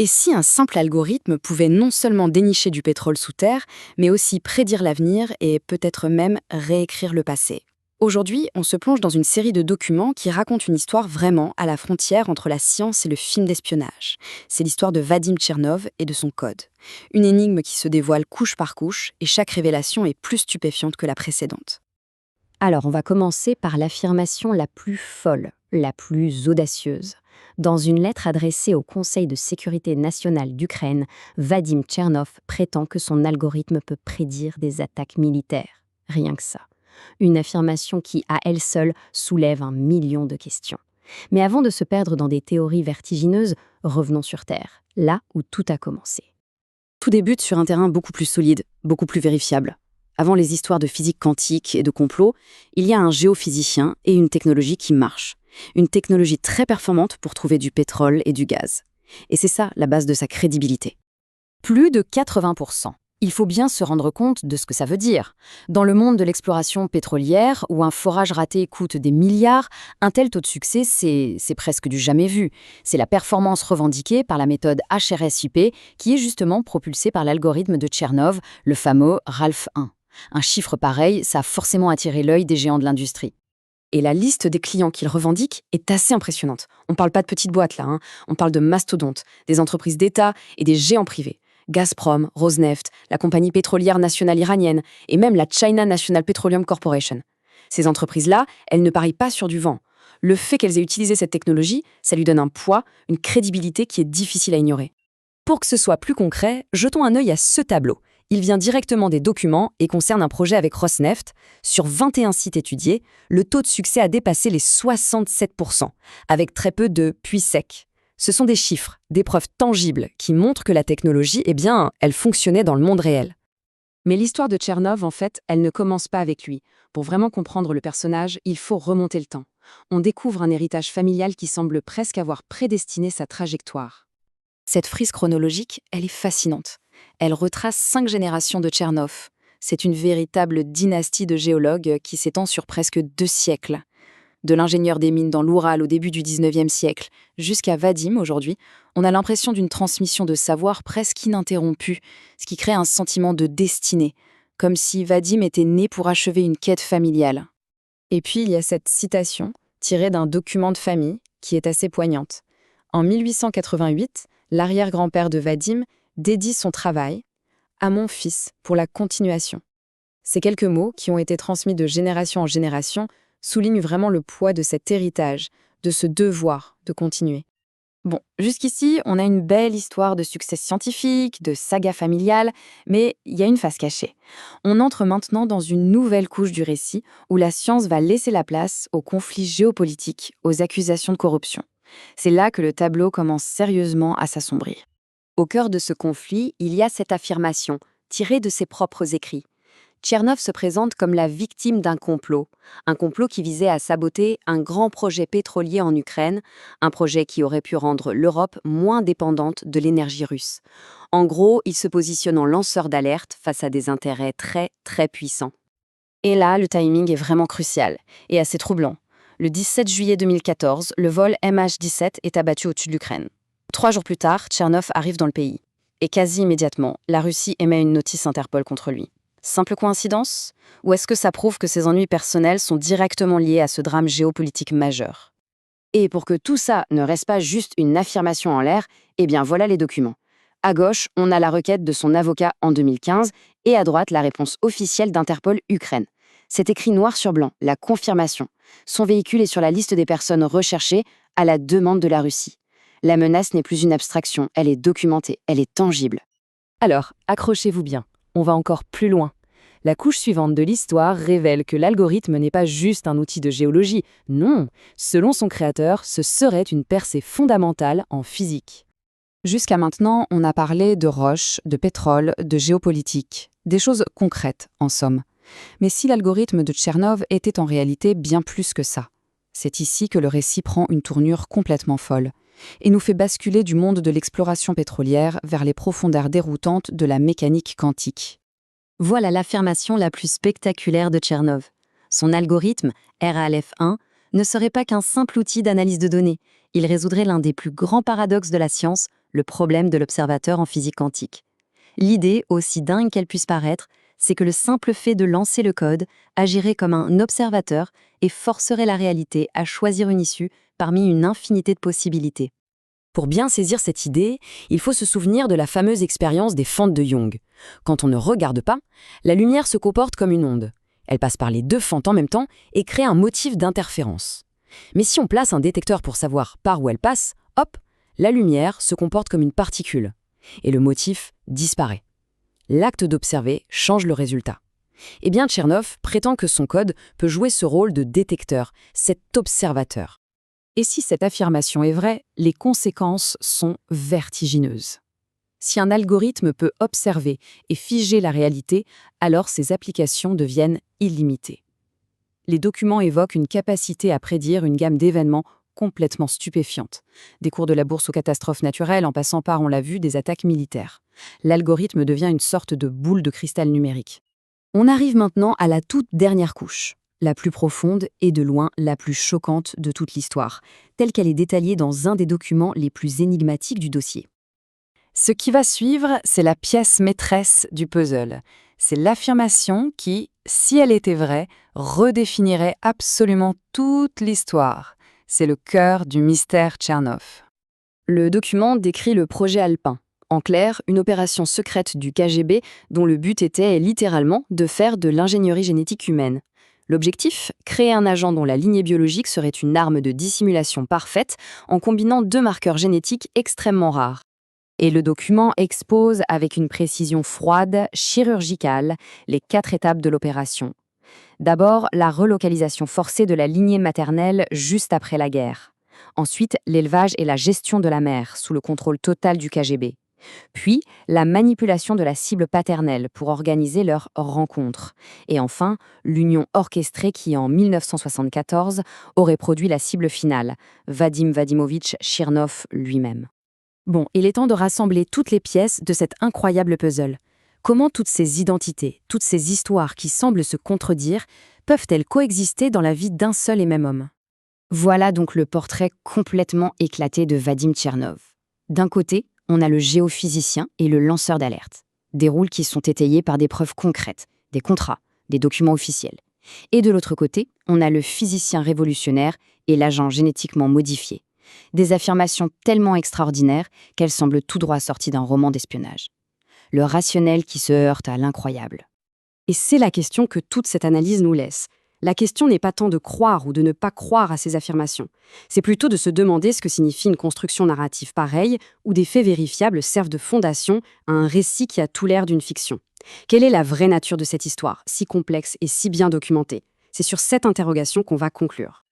Et si un simple algorithme pouvait non seulement dénicher du pétrole sous terre, mais aussi prédire l'avenir et peut-être même réécrire le passé? Aujourd'hui, on se plonge dans une série de documents qui racontent une histoire vraiment à la frontière entre la science et le film d'espionnage. C'est l'histoire de Vadim Tchernov et de son code. Une énigme qui se dévoile couche par couche et chaque révélation est plus stupéfiante que la précédente. Alors, on va commencer par l'affirmation la plus folle, la plus audacieuse. Dans une lettre adressée au Conseil de sécurité nationale d'Ukraine, Vadim Tchernov prétend que son algorithme peut prédire des attaques militaires. Rien que ça. Une affirmation qui, à elle seule, soulève 1 million de questions. Mais avant de se perdre dans des théories vertigineuses, revenons sur Terre, là où tout a commencé. Tout débute sur un terrain beaucoup plus solide, beaucoup plus vérifiable. Avant les histoires de physique quantique et de complot, il y a un géophysicien et une technologie qui marche. Une technologie très performante pour trouver du pétrole et du gaz. Et c'est ça la base de sa crédibilité. Plus de 80%. Il faut bien se rendre compte de ce que ça veut dire. Dans le monde de l'exploration pétrolière, où un forage raté coûte des milliards, un tel taux de succès, c'est presque du jamais vu. C'est la performance revendiquée par la méthode HRSUP, qui est justement propulsée par l'algorithme de Tchernov, le fameux Ralph 1. Un chiffre pareil, ça a forcément attiré l'œil des géants de l'industrie. Et la liste des clients qu'il revendique est assez impressionnante. On parle pas de petites boîtes là, on parle de mastodontes, des entreprises d'État et des géants privés. Gazprom, Rosneft, la compagnie pétrolière nationale iranienne et même la China National Petroleum Corporation. Ces entreprises-là, elles ne parient pas sur du vent. Le fait qu'elles aient utilisé cette technologie, ça lui donne un poids, une crédibilité qui est difficile à ignorer. Pour que ce soit plus concret, jetons un œil à ce tableau. Il vient directement des documents et concerne un projet avec Rosneft. Sur 21 sites étudiés, le taux de succès a dépassé les 67%, avec très peu de puits secs. Ce sont des chiffres, des preuves tangibles qui montrent que la technologie, elle fonctionnait dans le monde réel. Mais l'histoire de Tchernov, en fait, elle ne commence pas avec lui. Pour vraiment comprendre le personnage, il faut remonter le temps. On découvre un héritage familial qui semble presque avoir prédestiné sa trajectoire. Cette frise chronologique, elle est fascinante. Elle retrace 5 générations de Tchernov. C'est une véritable dynastie de géologues qui s'étend sur presque 2 siècles. De l'ingénieur des mines dans l'Oural au début du 19e siècle jusqu'à Vadim aujourd'hui, on a l'impression d'une transmission de savoir presque ininterrompue, ce qui crée un sentiment de destinée, comme si Vadim était né pour achever une quête familiale. Et puis il y a cette citation, tirée d'un document de famille, qui est assez poignante. En 1888, l'arrière-grand-père de Vadim dédie son travail à mon fils pour la continuation. Ces quelques mots, qui ont été transmis de génération en génération, soulignent vraiment le poids de cet héritage, de ce devoir de continuer. Bon, jusqu'ici, on a une belle histoire de succès scientifique, de saga familiale, mais il y a une face cachée. On entre maintenant dans une nouvelle couche du récit où la science va laisser la place aux conflits géopolitiques, aux accusations de corruption. C'est là que le tableau commence sérieusement à s'assombrir. Au cœur de ce conflit, il y a cette affirmation, tirée de ses propres écrits. Tchernov se présente comme la victime d'un complot. Un complot qui visait à saboter un grand projet pétrolier en Ukraine, un projet qui aurait pu rendre l'Europe moins dépendante de l'énergie russe. En gros, il se positionne en lanceur d'alerte face à des intérêts très, très puissants. Et là, le timing est vraiment crucial et assez troublant. Le 17 juillet 2014, le vol MH17 est abattu au-dessus de l'Ukraine. 3 jours plus tard, Tchernov arrive dans le pays. Et quasi immédiatement, la Russie émet une notice Interpol contre lui. Simple coïncidence? Ou est-ce que ça prouve que ses ennuis personnels sont directement liés à ce drame géopolitique majeur? Et pour que tout ça ne reste pas juste une affirmation en l'air, voilà les documents. À gauche, on a la requête de son avocat en 2015 et à droite, la réponse officielle d'Interpol Ukraine. C'est écrit noir sur blanc, la confirmation. Son véhicule est sur la liste des personnes recherchées à la demande de la Russie. La menace n'est plus une abstraction, elle est documentée, elle est tangible. Alors, accrochez-vous bien, on va encore plus loin. La couche suivante de l'histoire révèle que l'algorithme n'est pas juste un outil de géologie. Non, selon son créateur, ce serait une percée fondamentale en physique. Jusqu'à maintenant, on a parlé de roches, de pétrole, de géopolitique, des choses concrètes, en somme. Mais si l'algorithme de Tchernov était en réalité bien plus que ça, c'est ici que le récit prend une tournure complètement folle et nous fait basculer du monde de l'exploration pétrolière vers les profondeurs déroutantes de la mécanique quantique. Voilà l'affirmation la plus spectaculaire de Tchernov. Son algorithme, RALF1, ne serait pas qu'un simple outil d'analyse de données. Il résoudrait l'un des plus grands paradoxes de la science, le problème de l'observateur en physique quantique. L'idée, aussi dingue qu'elle puisse paraître, c'est que le simple fait de lancer le code agirait comme un observateur et forcerait la réalité à choisir une issue parmi une infinité de possibilités. Pour bien saisir cette idée, il faut se souvenir de la fameuse expérience des fentes de Young. Quand on ne regarde pas, la lumière se comporte comme une onde. Elle passe par les deux fentes en même temps et crée un motif d'interférence. Mais si on place un détecteur pour savoir par où elle passe, hop, la lumière se comporte comme une particule. Et le motif disparaît. L'acte d'observer change le résultat. Eh bien, Tchernov prétend que son code peut jouer ce rôle de détecteur, cet observateur. Et si cette affirmation est vraie, les conséquences sont vertigineuses. Si un algorithme peut observer et figer la réalité, alors ses applications deviennent illimitées. Les documents évoquent une capacité à prédire une gamme d'événements complètement stupéfiante. Des cours de la bourse aux catastrophes naturelles en passant par, on l'a vu, des attaques militaires. L'algorithme devient une sorte de boule de cristal numérique. On arrive maintenant à la toute dernière couche, la plus profonde et de loin la plus choquante de toute l'histoire, telle qu'elle est détaillée dans un des documents les plus énigmatiques du dossier. Ce qui va suivre, c'est la pièce maîtresse du puzzle. C'est l'affirmation qui, si elle était vraie, redéfinirait absolument toute l'histoire. C'est le cœur du mystère Tchernov. Le document décrit le projet Alpin. En clair, une opération secrète du KGB dont le but était littéralement de faire de l'ingénierie génétique humaine. L'objectif, créer un agent dont la lignée biologique serait une arme de dissimulation parfaite en combinant deux marqueurs génétiques extrêmement rares. Et le document expose avec une précision froide, chirurgicale, les 4 étapes de l'opération. D'abord, la relocalisation forcée de la lignée maternelle juste après la guerre. Ensuite, l'élevage et la gestion de la mère, sous le contrôle total du KGB. Puis, la manipulation de la cible paternelle pour organiser leur rencontre. Et enfin, l'union orchestrée qui, en 1974, aurait produit la cible finale, Vadim Vadimovitch Tchernov lui-même. Bon, il est temps de rassembler toutes les pièces de cet incroyable puzzle. Comment toutes ces identités, toutes ces histoires qui semblent se contredire, peuvent-elles coexister dans la vie d'un seul et même homme ? Voilà donc le portrait complètement éclaté de Vadim Tchernov. D'un côté, on a le géophysicien et le lanceur d'alerte. Des rôles qui sont étayés par des preuves concrètes, des contrats, des documents officiels. Et de l'autre côté, on a le physicien révolutionnaire et l'agent génétiquement modifié. Des affirmations tellement extraordinaires qu'elles semblent tout droit sorties d'un roman d'espionnage. Le rationnel qui se heurte à l'incroyable. Et c'est la question que toute cette analyse nous laisse. La question n'est pas tant de croire ou de ne pas croire à ces affirmations. C'est plutôt de se demander ce que signifie une construction narrative pareille où des faits vérifiables servent de fondation à un récit qui a tout l'air d'une fiction. Quelle est la vraie nature de cette histoire, si complexe et si bien documentée ? C'est sur cette interrogation qu'on va conclure.